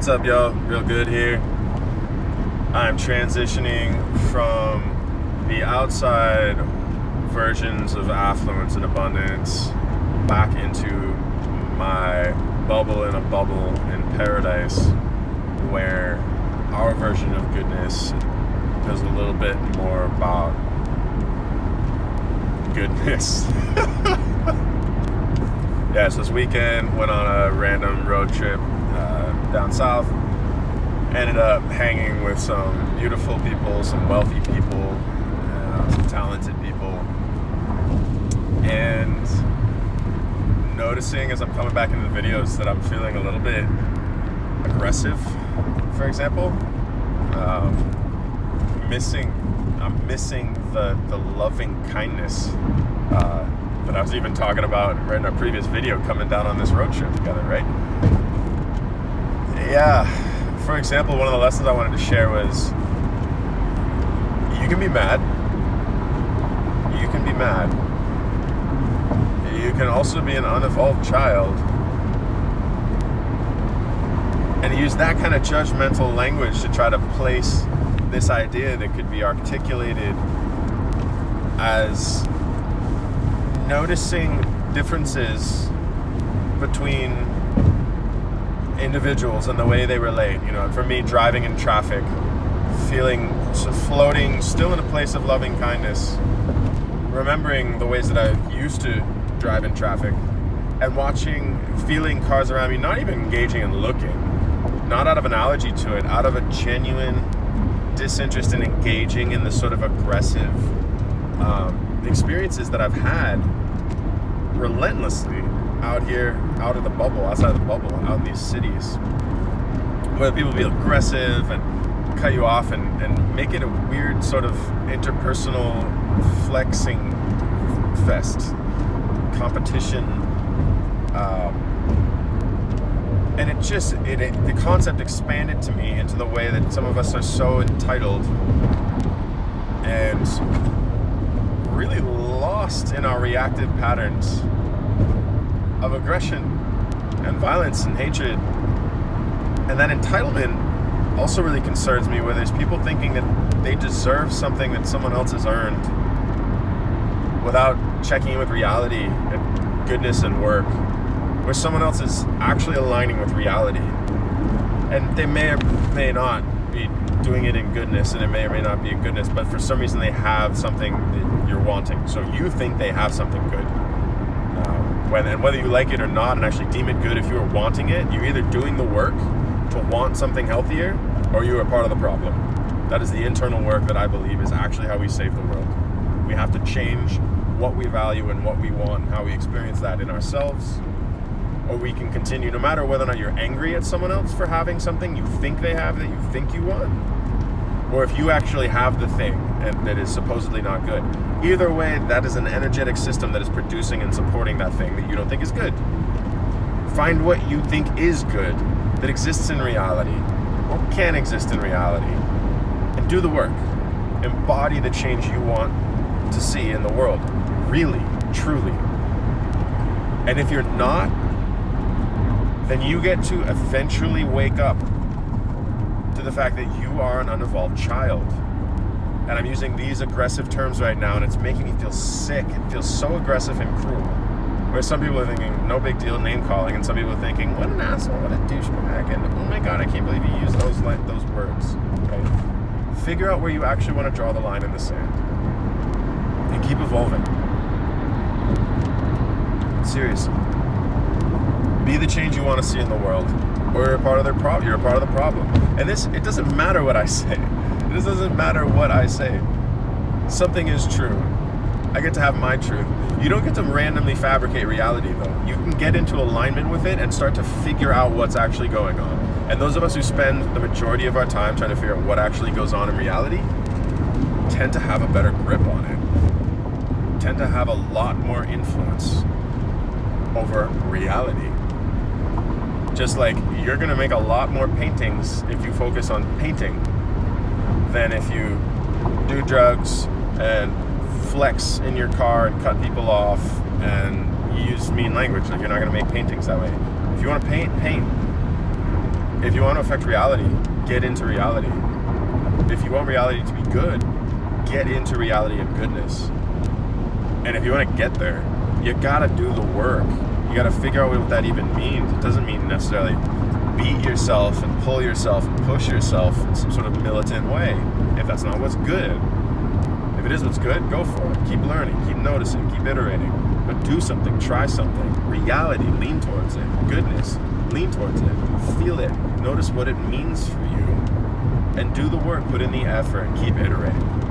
What's up, y'all? Real good here. I'm transitioning from the outside versions of affluence and abundance back into my bubble in a bubble in paradise, where our version of goodness is a little bit more about goodness. Yeah, so this weekend went on a random road trip down south. Ended up hanging with some beautiful people, some wealthy people, some talented people, and noticing as I'm coming back into the videos that I'm feeling a little bit aggressive, for example. I'm missing the loving kindness that I was even talking about right in our previous video coming down on this road trip together, right? Yeah, for example, one of the lessons I wanted to share was you can be mad. You can be mad. You can also be an unevolved child and use that kind of judgmental language to try to place this idea that could be articulated as noticing differences between individuals and the way they relate. You know, for me, driving in traffic, floating still in a place of loving kindness, remembering the ways that I used to drive in traffic, and feeling cars around me, not even engaging and looking, not out of an allergy to it, out of a genuine disinterest in engaging in the sort of aggressive experiences that I've had relentlessly out here, out of the bubble, outside of the bubble, out in these cities, where people be aggressive and cut you off and make it a weird sort of interpersonal flexing fest, competition, and the concept expanded to me into the way that some of us are so entitled and really lost in our reactive patterns of aggression and violence and hatred. And that entitlement also really concerns me, where there's people thinking that they deserve something that someone else has earned without checking in with reality and goodness and work, where someone else is actually aligning with reality. And they may or may not be doing it in goodness, and it may or may not be in goodness, but for some reason they have something that you're wanting. So you think they have something good. And whether you like it or not and actually deem it good, if you are wanting it, you're either doing the work to want something healthier, or you are part of the problem. That is the internal work that I believe is actually how we save the world. We have to change what we value and what we want and how we experience that in ourselves, or we can continue, no matter whether or not you're angry at someone else for having something you think they have that you think you want, or if you actually have the thing and that is supposedly not good. Either way, that is an energetic system that is producing and supporting that thing that you don't think is good. Find what you think is good, that exists in reality, or can exist in reality, and do the work. Embody the change you want to see in the world, really, truly. And if you're not, then you get to eventually wake up to the fact that you are an unevolved child. And I'm using these aggressive terms right now, and it's making me feel sick. It feels so aggressive and cruel. Where some people are thinking, no big deal, name calling, and some people are thinking, what an asshole, what a douchebag, and oh my god, I can't believe you used those words. Okay? Figure out where you actually want to draw the line in the sand, and keep evolving. Seriously. Be the change you want to see in the world, or you're a part of the problem. And it doesn't matter what I say. It doesn't matter what I say. Something is true. I get to have my truth. You don't get to randomly fabricate reality, though. You can get into alignment with it and start to figure out what's actually going on. And those of us who spend the majority of our time trying to figure out what actually goes on in reality tend to have a better grip on it. Tend to have a lot more influence over reality. Just like you're going to make a lot more paintings if you focus on painting than if you do drugs and flex in your car and cut people off and use mean language. Like, you're not going to make paintings that way. If you want to paint, paint. If you want to affect reality, get into reality. If you want reality to be good, get into reality of goodness. And if you want to get there, you gotta do the work. You gotta figure out what that even means. It doesn't mean necessarily beat yourself and pull yourself and push yourself in some sort of militant way. If that's not what's good. If it is what's good, go for it. Keep learning, keep noticing, keep iterating. But do something, try something. Reality, lean towards it. Goodness, lean towards it. Feel it. Notice what it means for you. And do the work, put in the effort, and keep iterating.